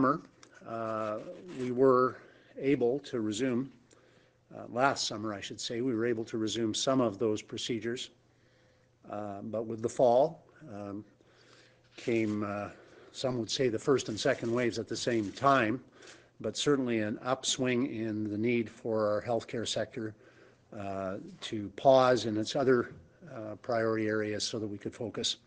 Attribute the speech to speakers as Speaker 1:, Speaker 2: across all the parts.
Speaker 1: summer, we were able to resume, last summer I should say, we were able to resume some of those procedures. But with the fall came, some would say, the first and second waves at the same time, but certainly an upswing in the need for our healthcare sector to pause in its other priority areas so that we could focus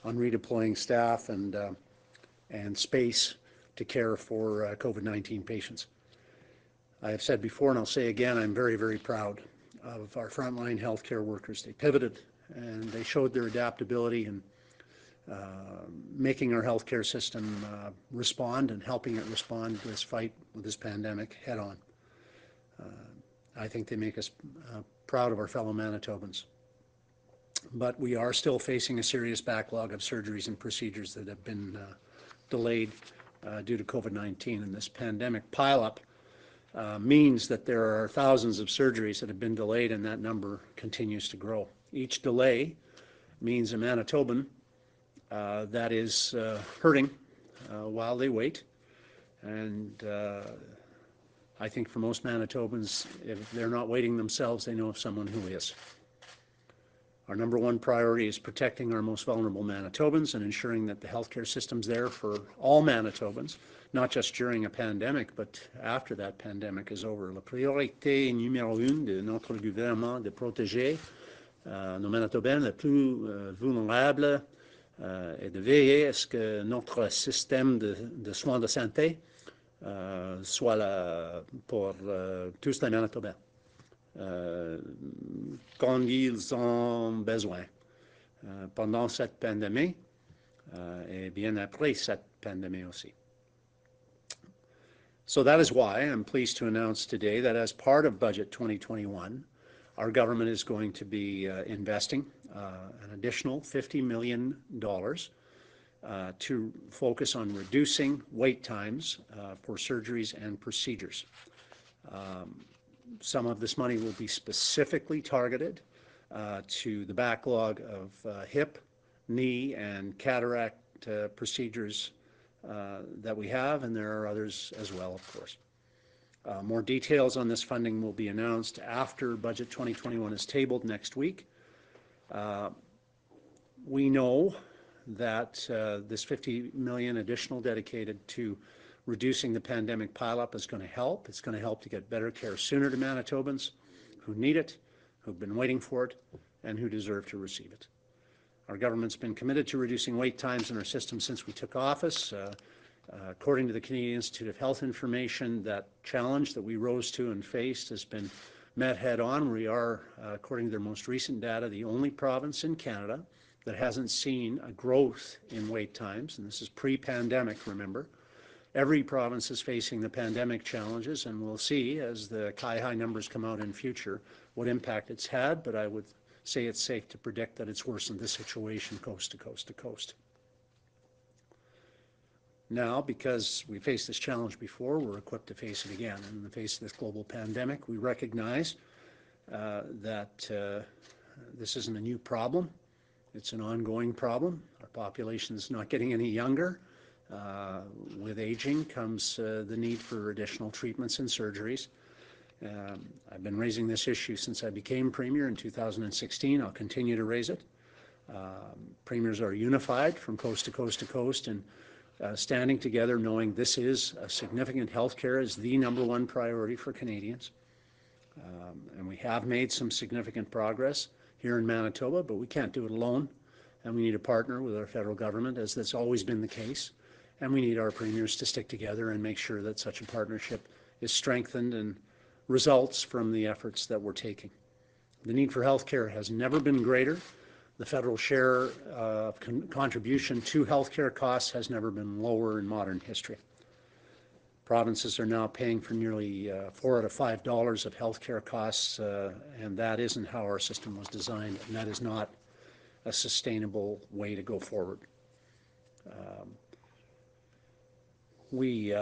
Speaker 1: on redeploying staff and space to care for COVID-19 patients. I have said before, and I'll say again, I'm very, very proud of our frontline healthcare workers. They pivoted and they showed their adaptability in making our healthcare system respond and helping it respond to this fight with this pandemic head on. I think they make us proud of our fellow Manitobans. But we are still facing a serious backlog of surgeries and procedures that have been delayed due to COVID-19, and this pandemic pileup means that there are thousands of surgeries that have been delayed, and that number continues to grow. Each delay means a Manitoban that is hurting while they wait, and I think for most Manitobans, if they're not waiting themselves, they know of someone who is. Our number one priority is protecting our most vulnerable Manitobans and ensuring that the healthcare system's there for all Manitobans, not just during a pandemic, but after that pandemic is over. La priorité numéro une de notre gouvernement de protéger nos Manitobains les plus vulnérables et de veiller à ce que notre système de soins de santé soit là pour tous les Manitobains. Quand ils ont besoin pendant cette pandémie et bien après cette pandémie aussi. So that is why I'm pleased to announce today that as part of Budget 2021, our government is going to be investing an additional $50 million to focus on reducing wait times for surgeries and procedures. Some of this money will be specifically targeted to the backlog of hip, knee, and cataract procedures that we have, and there are others as well, of course. More details on this funding will be announced after Budget 2021 is tabled next week. We know that this $50 million additional dedicated to reducing the pandemic pileup is going to help. It's going to help to get better care sooner to Manitobans who need it, who've been waiting for it, and who deserve to receive it. Our government's been committed to reducing wait times in our system since we took office. According to the Canadian Institute of Health Information, that challenge that we rose to and faced has been met head on. We are, according to their most recent data, the only province in Canada that hasn't seen a growth in wait times, and this is pre-pandemic, remember. Every province is facing the pandemic challenges, and we'll see as the high numbers come out in future what impact it's had, but I would say it's safe to predict that it's worsened the situation coast to coast to coast. Now, because we faced this challenge before, we're equipped to face it again. In the face of this global pandemic, we recognize that this isn't a new problem. It's an ongoing problem. Our population is not getting any younger. With aging comes the need for additional treatments and surgeries. I've been raising this issue since I became Premier in 2016. I'll continue to raise it. Premiers are unified from coast to coast to coast and standing together knowing this is a significant healthcare is the number one priority for Canadians. And we have made some significant progress here in Manitoba, but we can't do it alone. And we need a partner with our federal government, as that's always been the case. And we need our premiers to stick together and make sure that such a partnership is strengthened and results from the efforts that we're taking. The need for health care has never been greater. The federal share of contribution to health care costs has never been lower in modern history. Provinces are now paying for nearly $4 out of $5 of health care costs, and that isn't how our system was designed, and that is not a sustainable way to go forward. We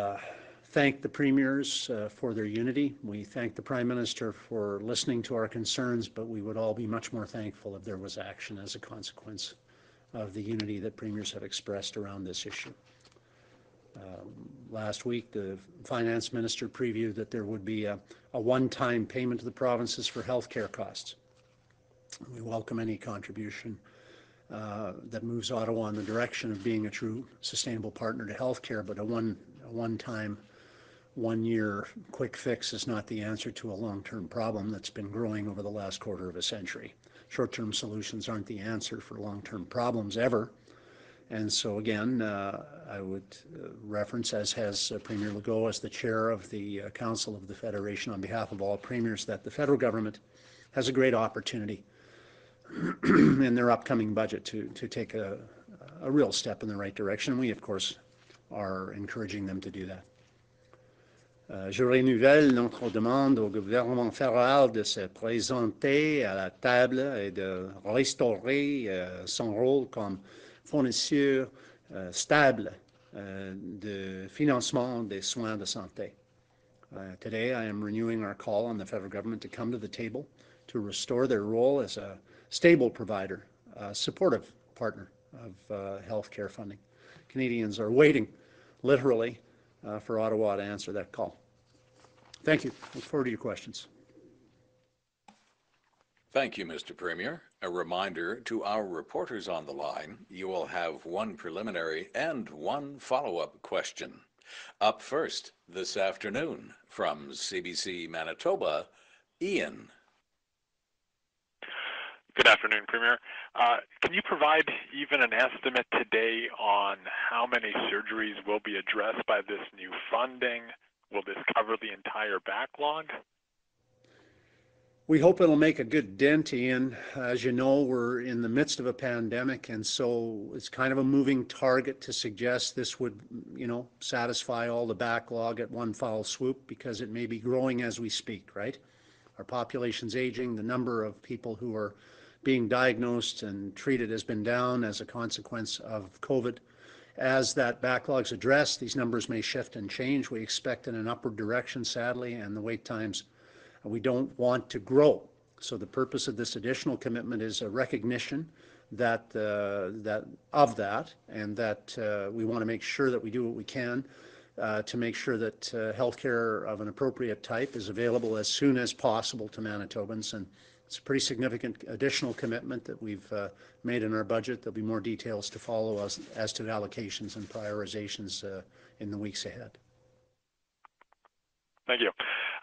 Speaker 1: thank the premiers for their unity. We thank the Prime Minister for listening to our concerns, but we would all be much more thankful if there was action as a consequence of the unity that premiers have expressed around this issue. Last week, the finance minister previewed that there would be a one-time payment to the provinces for healthcare costs. We welcome any contribution that moves Ottawa in the direction of being a true sustainable partner to healthcare, but a one-time, one-year quick fix is not the answer to a long-term problem that's been growing over the last quarter of a century. Short-term solutions aren't the answer for long-term problems ever. And so again, I would reference, as has Premier Legault as the chair of the Council of the Federation on behalf of all premiers, that the federal government has a great opportunity in their upcoming budget to take a real step in the right direction. We, of course, are encouraging them to do that. Je renouvelle notre demande au gouvernement fédéral de se présenter à la table et de restaurer son rôle comme fournisseur stable de financement des soins de santé. Today, I am renewing our call on the federal government to come to the table to restore their role as a stable provider, a supportive partner of health care funding. Canadians are waiting, literally, for Ottawa to answer that call. Thank you. Look forward to your questions.
Speaker 2: Thank you, Mr. Premier. A reminder to our reporters on the line, you will have one preliminary and one follow-up question. Up first this afternoon from CBC Manitoba, Ian.
Speaker 3: Good afternoon, Premier. Can you provide even an estimate today on how many surgeries will be addressed by this new funding? Will this cover the entire backlog?
Speaker 1: We hope it'll make a good dent, Ian. As you know, we're in the midst of a pandemic, and so it's kind of a moving target to suggest this would, satisfy all the backlog at one foul swoop, because it may be growing as we speak, right? Our population's aging, the number of people who are being diagnosed and treated has been down as a consequence of COVID. As that backlog's addressed, these numbers may shift and change. We expect in an upward direction, sadly, and the wait times we don't want to grow. So the purpose of this additional commitment is a recognition that and that we want to make sure that we do what we can to make sure that healthcare of an appropriate type is available as soon as possible to Manitobans. And it's a pretty significant additional commitment that we've made in our budget. There'll be more details to follow as to allocations and prioritizations in the weeks ahead.
Speaker 3: Thank you.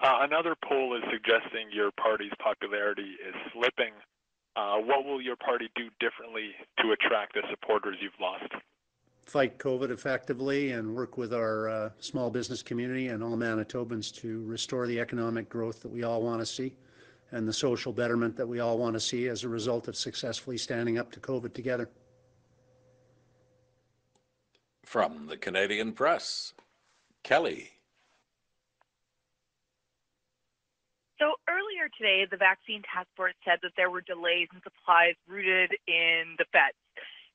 Speaker 3: Another poll is suggesting your party's popularity is slipping. What will your party do differently to attract the supporters you've lost?
Speaker 1: Fight COVID effectively and work with our small business community and all Manitobans to restore the economic growth that we all want to see and the social betterment that we all want to see as a result of successfully standing up to COVID together.
Speaker 2: From the Canadian Press, Kelly.
Speaker 4: So earlier today, the vaccine task force said that there were delays in supplies rooted in the feds.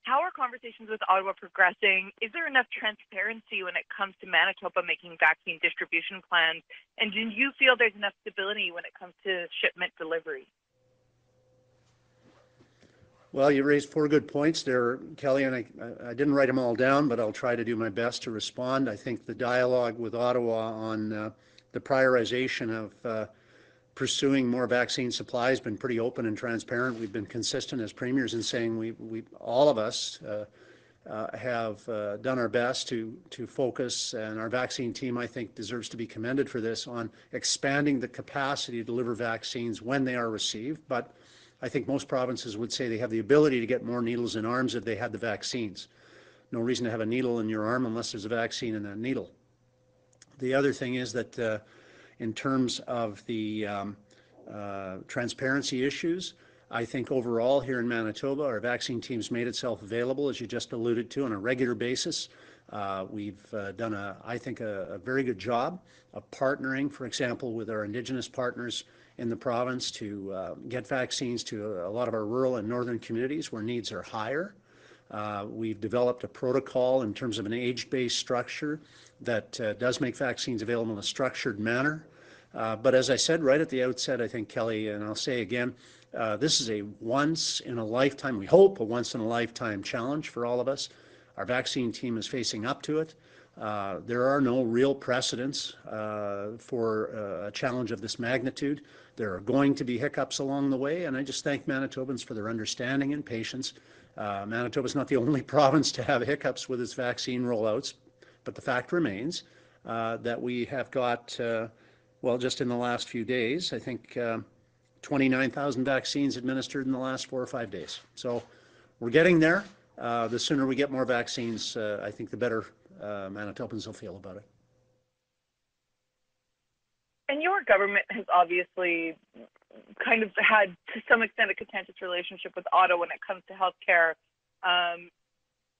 Speaker 4: How are conversations with Ottawa progressing? Is there enough transparency when it comes to Manitoba making vaccine distribution plans? And do you feel there's enough stability when it comes to shipment delivery?
Speaker 1: Well, you raised 4 good points there, Kelly, and I didn't write them all down, but I'll try to do my best to respond. I think the dialogue with Ottawa on the prioritization of pursuing more vaccine supply has been pretty open and transparent. We've been consistent as premiers in saying we all of us have done our best to focus, and our vaccine team, I think, deserves to be commended for this, on expanding the capacity to deliver vaccines when they are received. But I think most provinces would say they have the ability to get more needles in arms if they had the vaccines. No reason to have a needle in your arm unless there's a vaccine in that needle. The other thing is that in terms of the transparency issues, I think overall here in Manitoba, our vaccine team's made itself available, as you just alluded to, on a regular basis. We've done, I think, a very good job of partnering, for example, with our Indigenous partners in the province to get vaccines to a lot of our rural and northern communities where needs are higher. We've developed a protocol in terms of an age-based structure that does make vaccines available in a structured manner. But as I said right at the outset, I think, Kelly, and I'll say again, this is a once-in-a-lifetime, we hope, a once-in-a-lifetime challenge for all of us. Our vaccine team is facing up to it. There are no real precedents for a challenge of this magnitude. There are going to be hiccups along the way, and I just thank Manitobans for their understanding and patience. Manitoba is not the only province to have hiccups with its vaccine rollouts, but the fact remains that we have got, well, just in the last few days, I think 29,000 vaccines administered in the last 4 or 5 days. So we're getting there. The sooner we get more vaccines, I think the better Manitobans will feel about it.
Speaker 4: And your government has obviously kind of had, to some extent, a contentious relationship with Ottawa when it comes to healthcare,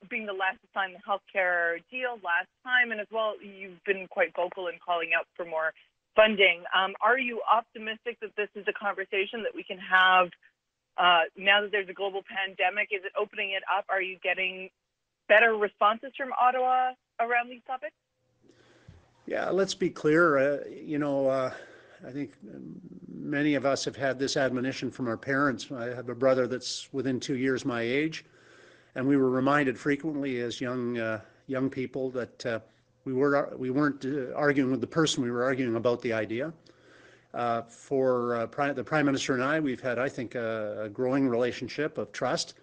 Speaker 4: being the last to sign the healthcare deal last time, and as well, you've been quite vocal in calling out for more funding. Are you optimistic that this is a conversation that we can have now that there's a global pandemic? Is it opening it up? Are you getting better responses from Ottawa around these topics?
Speaker 1: Yeah, let's be clear. I think many of us have had this admonition from our parents. I have a brother that's within 2 years my age, and we were reminded frequently as young people that we weren't arguing with the person, we were arguing about the idea. For the Prime Minister and I, we've had, I think, a growing relationship of trust.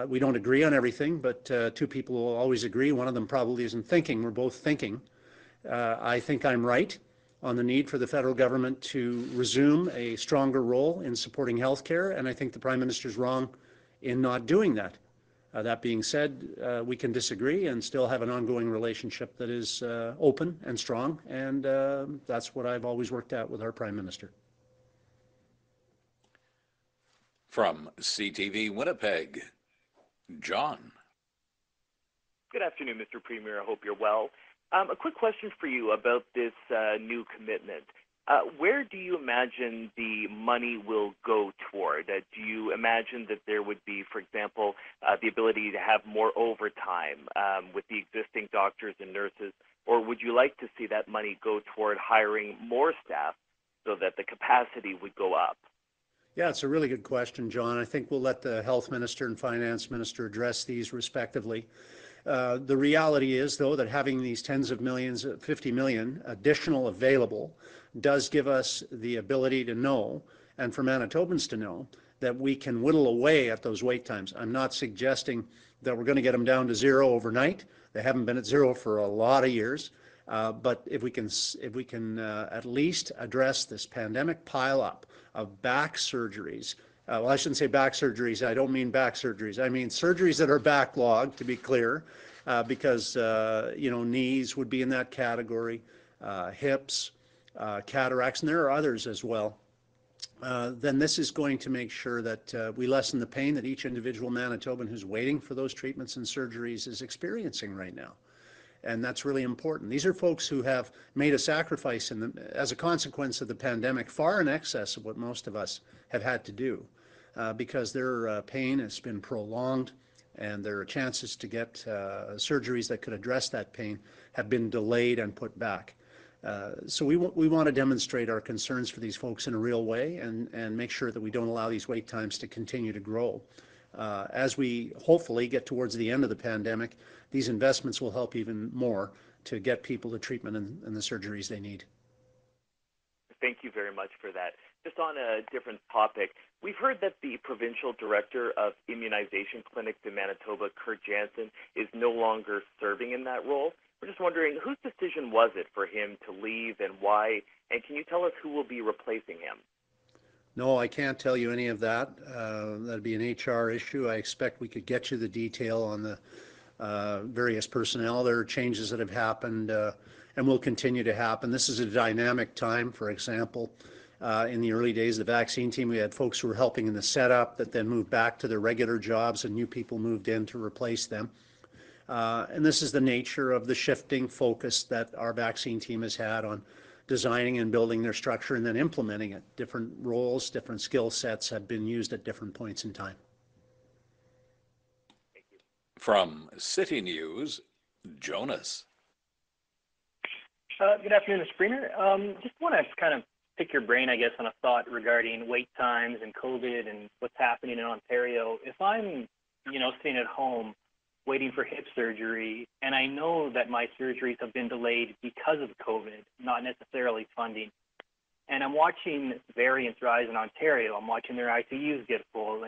Speaker 1: We don't agree on everything, but two people will always agree. One of them probably isn't thinking. We're both thinking. I think I'm right on the need for the federal government to resume a stronger role in supporting healthcare, and I think the Prime Minister's wrong in not doing that. That being said, we can disagree and still have an ongoing relationship that is open and strong, and that's what I've always worked at with our Prime Minister.
Speaker 2: From CTV Winnipeg, John.
Speaker 5: Good afternoon, Mr. Premier. I hope you're well. A quick question for you about this new commitment. Where do you imagine the money will go toward? Do you imagine that there would be, for example, the ability to have more overtime with the existing doctors and nurses, or would you like to see that money go toward hiring more staff so that the capacity would go up?
Speaker 1: Yeah, it's a really good question, John. I think we'll let the Health Minister and Finance Minister address these respectively. The reality is, though, that having these tens of millions, 50 million additional available does give us the ability to know, and for Manitobans to know, that we can whittle away at those wait times. I'm not suggesting that we're going to get them down to zero overnight. They haven't been at zero for a lot of years. But if we can at least address this pandemic pile-up of back surgeries, well, I shouldn't say back surgeries. I don't mean back surgeries. I mean surgeries that are backlogged, to be clear, because knees would be in that category, hips, cataracts, and there are others as well. Then this is going to make sure that we lessen the pain that each individual Manitoban who's waiting for those treatments and surgeries is experiencing right now. And that's really important. These are folks who have made a sacrifice as a consequence of the pandemic far in excess of what most of us have had to do because their pain has been prolonged and their chances to get surgeries that could address that pain have been delayed and put back. So we want to demonstrate our concerns for these folks in a real way and make sure that we don't allow these wait times to continue to grow. As we hopefully get towards the end of the pandemic, these investments will help even more to get people the treatment and the surgeries they need.
Speaker 5: Thank you very much for that. Just on a different topic, we've heard that the provincial director of immunization clinics in Manitoba, Kurt Jansen, is no longer serving in that role. We're just wondering, whose decision was it for him to leave and why? And can you tell us who will be replacing him?
Speaker 1: No, I can't tell you any of that. That'd be an HR issue. I expect we could get you the detail on the various personnel. There are changes that have happened and will continue to happen. This is a dynamic time. For example, in the early days of the vaccine team, we had folks who were helping in the setup that then moved back to their regular jobs and new people moved in to replace them. And this is the nature of the shifting focus that our vaccine team has had on designing and building their structure and then implementing it. Different roles, different skill sets have been used at different points in time.
Speaker 2: From CityNews, Jonas.
Speaker 6: Good afternoon, Mr. Premier. Just want to kind of pick your brain, I guess, on a thought regarding wait times and COVID and what's happening in Ontario. If I'm, sitting at home waiting for hip surgery, and I know that my surgeries have been delayed because of COVID, not necessarily funding. And I'm watching variants rise in Ontario. I'm watching their ICUs get full.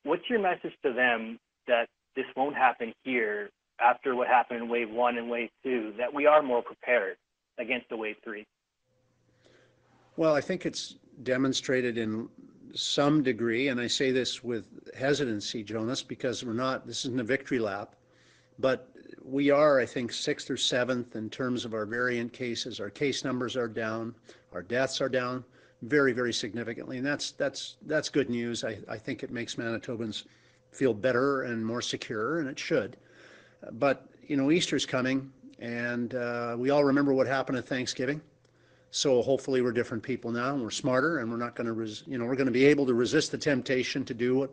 Speaker 6: What's your message to them that this won't happen here after what happened in wave 1 and wave 2, that we are more prepared against the wave 3?
Speaker 1: Well, I think it's demonstrated in some degree, and I say this with hesitancy, Jonas, because this isn't a victory lap, but we are, I think, 6th or 7th in terms of our variant cases. Our case numbers are down, our deaths are down very, very significantly, and that's good news. I think it makes Manitobans feel better and more secure, and it should. But, Easter's coming, and we all remember what happened at Thanksgiving. So hopefully we're different people now, and we're smarter, and we're not going to, we're going to be able to resist the temptation to do what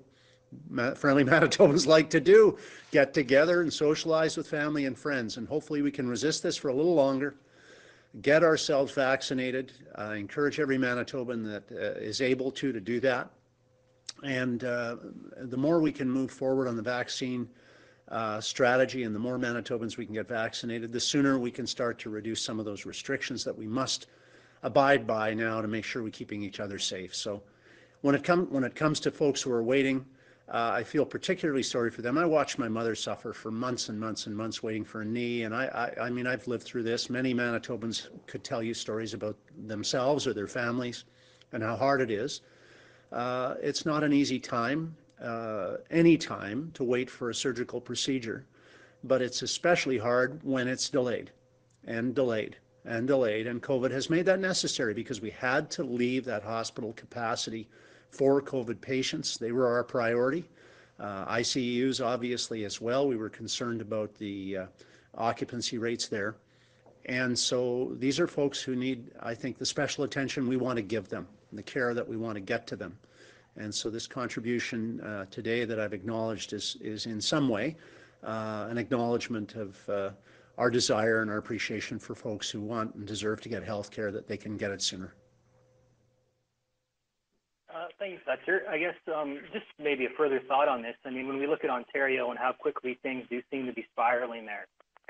Speaker 1: friendly Manitobans like to do, get together and socialize with family and friends. And hopefully we can resist this for a little longer, get ourselves vaccinated. I encourage every Manitoban that is able to do that. And the more we can move forward on the vaccine strategy, and the more Manitobans we can get vaccinated, the sooner we can start to reduce some of those restrictions that we must abide by now to make sure we're keeping each other safe. So when it comes to folks who are waiting, I feel particularly sorry for them. I watched my mother suffer for months and months and months waiting for a knee, and I mean, I've lived through this. Many Manitobans could tell you stories about themselves or their families and how hard it is. It's not an easy time, any time, to wait for a surgical procedure, but it's especially hard when it's delayed and delayed and delayed, and COVID has made that necessary because we had to leave that hospital capacity for COVID patients. They were our priority. ICUs obviously as well. We were concerned about the occupancy rates there. And so these are folks who need, I think, the special attention we want to give them, the care that we want to get to them. And so this contribution today that I've acknowledged is in some way an acknowledgement of our desire and our appreciation for folks who want and deserve to get health care, that they can get it sooner.
Speaker 6: Thank you for that, sir. I guess just maybe a further thought on this. I mean, when we look at Ontario and how quickly things do seem to be spiraling there,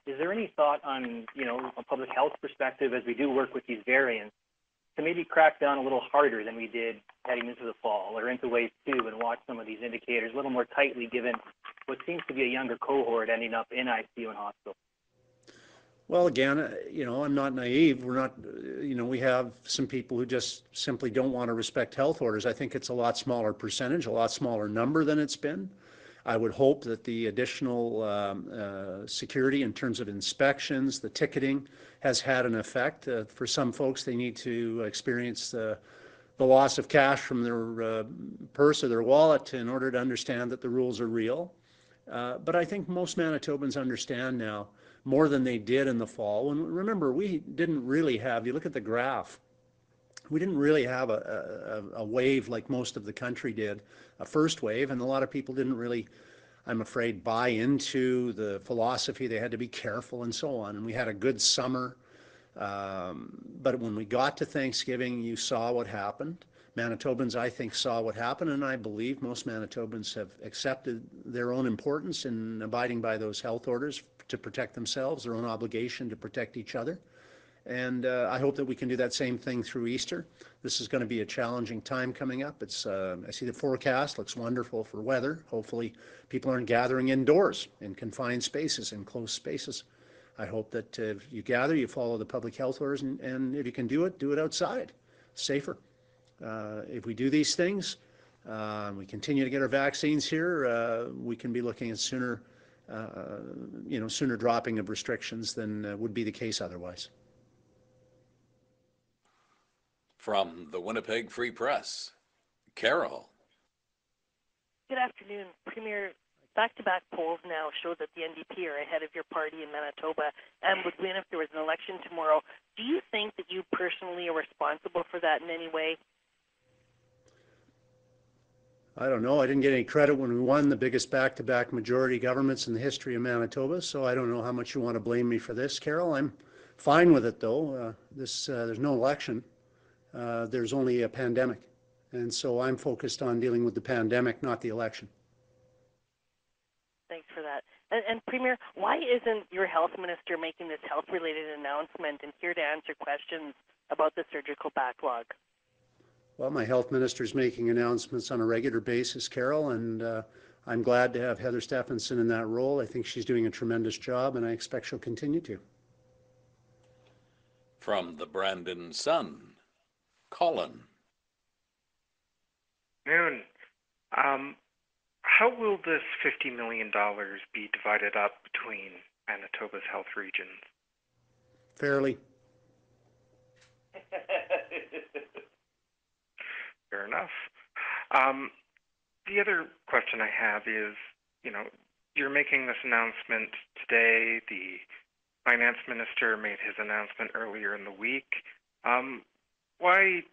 Speaker 6: is there any thought on, a public health perspective, as we do work with these variants, to maybe crack down a little harder than we did heading into the fall or into wave 2, and watch some of these indicators a little more tightly, given what seems to be a younger cohort ending up in ICU and hospital?
Speaker 1: Well, again, I'm not naive. We're not, we have some people who just simply don't want to respect health orders. I think it's a lot smaller percentage, a lot smaller number than it's been. I would hope that the additional security in terms of inspections, the ticketing, has had an effect. For some folks, they need to experience the loss of cash from their purse or their wallet in order to understand that the rules are real. But I think most Manitobans understand now more than they did in the fall. And remember, we didn't really have, you look at the graph, we didn't really have a wave like most of the country did, a first wave, and a lot of people didn't really, I'm afraid, buy into the philosophy. They had to be careful and so on. And we had a good summer. But when we got to Thanksgiving, you saw what happened. Manitobans, I think, saw what happened, and I believe most Manitobans have accepted their own importance in abiding by those health orders to protect themselves, their own obligation to protect each other. And I hope that we can do that same thing through Easter. This is going to be a challenging time coming up. I see the forecast, looks wonderful for weather. Hopefully people aren't gathering indoors in confined spaces, in close spaces. I hope that if you gather, you follow the public health orders, and if you can do it outside, safer. If we do these things, we continue to get our vaccines here, we can be looking at sooner dropping of restrictions than would be the case otherwise.
Speaker 2: From the Winnipeg Free Press, Carol.
Speaker 7: Good afternoon, Premier. Back-to-back polls now show that the NDP are ahead of your party in Manitoba and would win if there was an election tomorrow. Do you think that you personally are responsible for that in any way?
Speaker 1: I don't know. I didn't get any credit when we won the biggest back-to-back majority governments in the history of Manitoba, so I don't know how much you want to blame me for this, Carol. I'm fine with it, though. There's no election. There's only a pandemic. And so I'm focused on dealing with the pandemic, not the election.
Speaker 7: Thanks for that. And Premier, why isn't your health minister making this health-related announcement and here to answer questions about the surgical backlog?
Speaker 1: Well, my health minister is making announcements on a regular basis, Carol, and I'm glad to have Heather Stephenson in that role. I think she's doing a tremendous job, and I expect she'll continue to.
Speaker 2: From the Brandon Sun, Colin.
Speaker 8: Noon. How will this $50 million be divided up between Manitoba's health regions?
Speaker 1: Fairly.
Speaker 8: Fair enough. The other question I have is, you're making this announcement today. The finance minister made his announcement earlier in the week. Why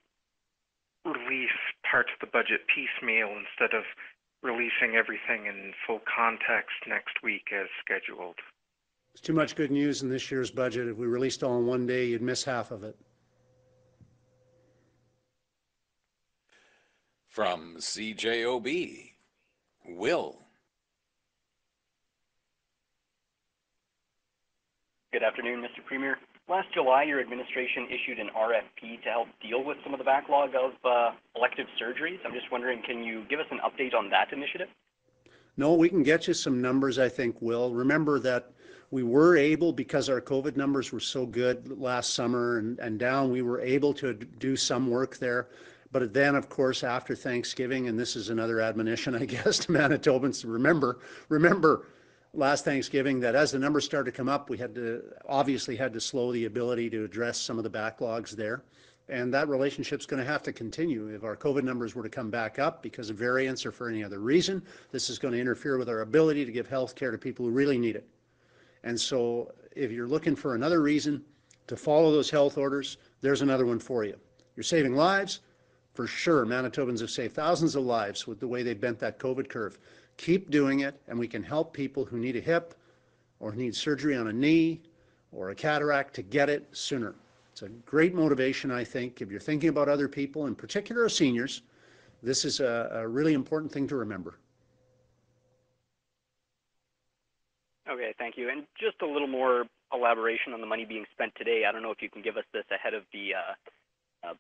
Speaker 8: release parts of the budget piecemeal instead of releasing everything in full context next week as scheduled?
Speaker 1: There's too much good news in this year's budget. If we released all in one day, you'd miss half of it.
Speaker 2: From CJOB, Will.
Speaker 9: Good afternoon, Mr. Premier. Last July, your administration issued an RFP to help deal with some of the backlog of elective surgeries. I'm just wondering, can you give us an update on that initiative?
Speaker 1: No, we can get you some numbers, I think, Will. Remember that we were able, because our COVID numbers were so good last summer and down, we were able to do some work there. But then, of course, after Thanksgiving, and this is another admonition, I guess, to Manitobans, remember last Thanksgiving that as the numbers started to come up, we obviously had to slow the ability to address some of the backlogs there. And that relationship's going to have to continue. If our COVID numbers were to come back up because of variants or for any other reason, this is going to interfere with our ability to give health care to people who really need it. And so if you're looking for another reason to follow those health orders, there's another one for you. You're saving lives. For sure, Manitobans have saved thousands of lives with the way they bent that COVID curve. Keep doing it, and we can help people who need a hip or need surgery on a knee or a cataract to get it sooner. It's a great motivation, I think. If you're thinking about other people, in particular seniors, this is a really important thing to remember.
Speaker 9: Okay, thank you. And just a little more elaboration on the money being spent today. I don't know if you can give us this ahead of the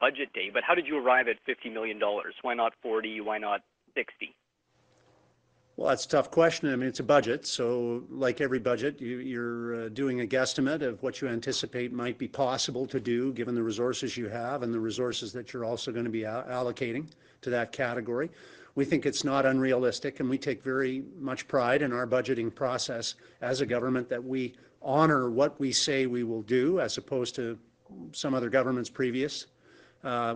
Speaker 9: budget day, but how did you arrive at $50 million? Why not 40? Why not 60?
Speaker 1: Well, that's a tough question. I mean, it's a budget, so like every budget, you're doing a guesstimate of what you anticipate might be possible to do given the resources you have and the resources that you're also going to be allocating to that category. We think it's not unrealistic, and we take very much pride in our budgeting process as a government that we honor what we say we will do as opposed to some other governments previous.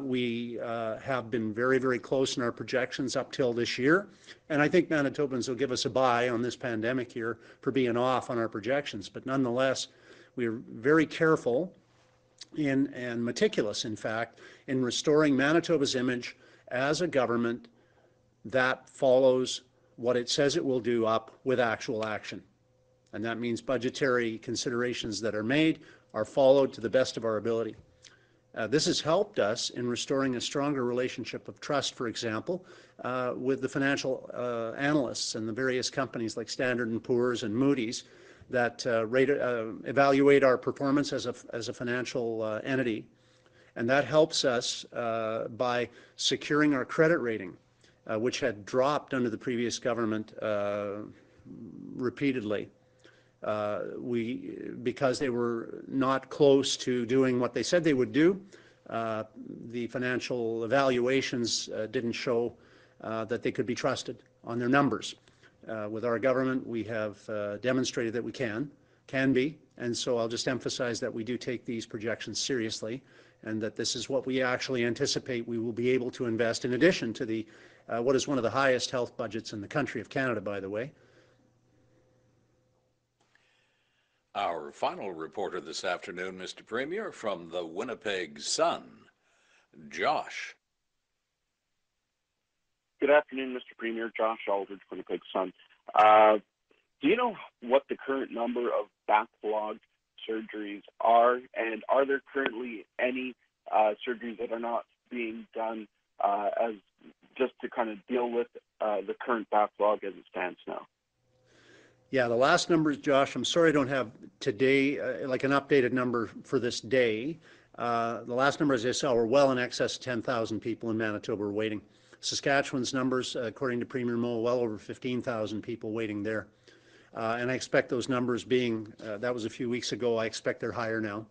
Speaker 1: We have been very, very close in our projections up till this year. And I think Manitobans will give us a bye on this pandemic year for being off on our projections. But nonetheless, we are very careful and meticulous, in fact, in restoring Manitoba's image as a government that follows what it says it will do up with actual action. And that means budgetary considerations that are made are followed to the best of our ability. This has helped us in restoring a stronger relationship of trust, for example, with the financial analysts and the various companies like Standard & Poor's and Moody's that evaluate our performance as a financial entity. And that helps us by securing our credit rating, which had dropped under the previous government repeatedly. Because they were not close to doing what they said they would do, the financial evaluations didn't show that they could be trusted on their numbers. With our government, we have demonstrated that we can be, and so I'll just emphasize that we do take these projections seriously, and that this is what we actually anticipate we will be able to invest in addition to the what is one of the highest health budgets in the country of Canada, by the way.
Speaker 2: Our final reporter this afternoon, Mr. Premier, from the Winnipeg Sun, Josh.
Speaker 10: Good afternoon, Mr. Premier. Josh Aldridge, Winnipeg Sun. Do you know what the current number of backlog surgeries are, and are there currently any surgeries that are not being done as just to kind of deal with the current backlog as it stands now?
Speaker 1: Yeah, the last numbers, Josh, I'm sorry I don't have today, like an updated number for this day. The last numbers I saw were well in excess of 10,000 people in Manitoba are waiting. Saskatchewan's numbers, according to Premier Moe, well over 15,000 people waiting there. And I expect those numbers being, that was a few weeks ago, I expect they're higher now.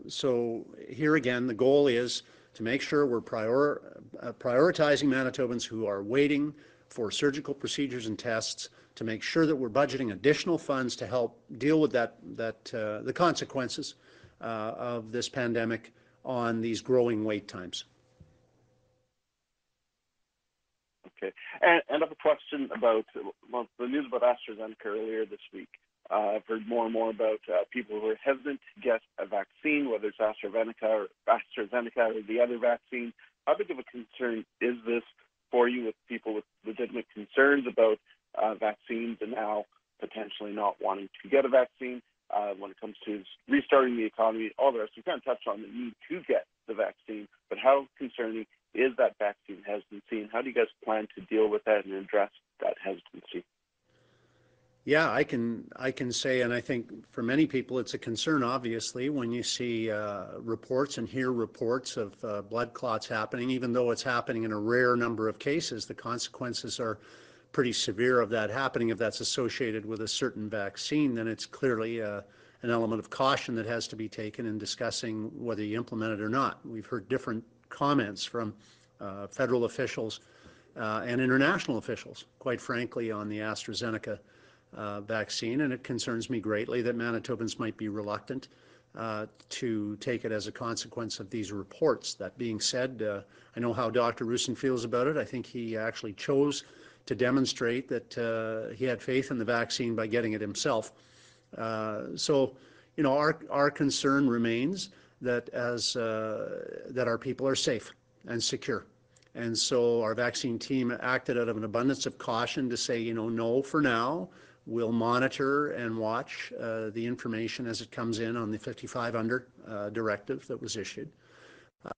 Speaker 1: So here again, the goal is to make sure we're prioritizing Manitobans who are waiting for surgical procedures and tests, to make sure that we're budgeting additional funds to help deal with the consequences of this pandemic on these growing wait times.
Speaker 10: Okay. And I have a question about the news about AstraZeneca earlier this week. I've heard more and more about people who are hesitant to get a vaccine, whether it's AstraZeneca or the other vaccine. How big of a concern is this for you, with people with legitimate concerns about vaccines and now potentially not wanting to get a vaccine when it comes to restarting the economy, all the rest? We kind of touched on the need to get the vaccine, but how concerning is that vaccine hesitancy, and how do you guys plan to deal with that and address that hesitancy?
Speaker 1: Yeah, I can say, and I think for many people it's a concern, obviously, when you see reports and hear reports of blood clots happening. Even though it's happening in a rare number of cases, the consequences are pretty severe of that happening. If that's associated with a certain vaccine, then it's clearly an element of caution that has to be taken in discussing whether you implement it or not. We've heard different comments from federal officials and international officials, quite frankly, on the AstraZeneca vaccine, and it concerns me greatly that Manitobans might be reluctant to take it as a consequence of these reports. That being said, I know how Dr. Roussin feels about it. I think he actually chose to demonstrate that he had faith in the vaccine by getting it himself. So, you know, our concern remains that that our people are safe and secure. And so our vaccine team acted out of an abundance of caution to say, you know, no, for now, we'll monitor and watch the information as it comes in on the 55 under directive that was issued.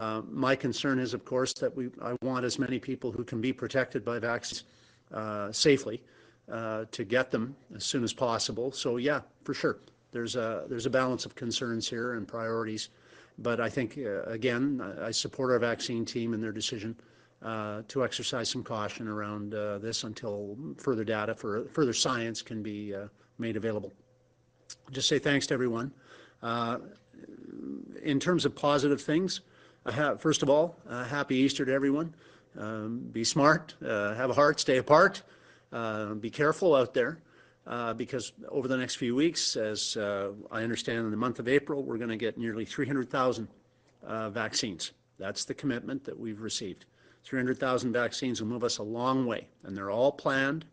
Speaker 1: My concern is, of course, that I want as many people who can be protected by vaccines safely to get them as soon as possible. So yeah, for sure, there's a balance of concerns here and priorities. But I think, again, I support our vaccine team in their decision to exercise some caution around this until further data, further science can be made available. Just say thanks to everyone. In terms of positive things, first of all, happy Easter to everyone. Be smart, have a heart, stay apart, be careful out there. Because over the next few weeks, as I understand in the month of April, we're going to get nearly 300,000 vaccines. That's the commitment that we've received. 300,000 vaccines will move us a long way, and they're all planned.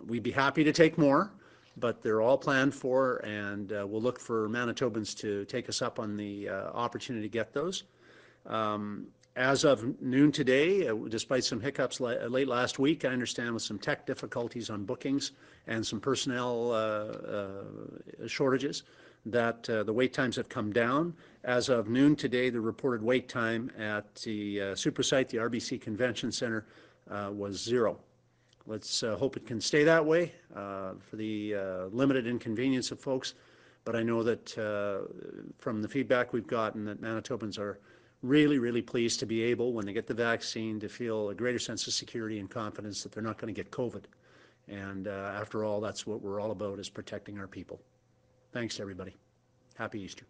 Speaker 1: We'd be happy to take more, but they're all planned for, and we'll look for Manitobans to take us up on the opportunity to get those. As of noon today, despite some hiccups late last week, I understand with some tech difficulties on bookings and some personnel shortages, that the wait times have come down. As of noon today, the reported wait time at the super site, the RBC Convention Center, was 0. Let's hope it can stay that way for the limited inconvenience of folks. But I know that from the feedback we've gotten, that Manitobans are really, really pleased to be able, when they get the vaccine, to feel a greater sense of security and confidence that they're not going to get COVID. And after all, that's what we're all about, is protecting our people. Thanks to everybody. Happy Easter.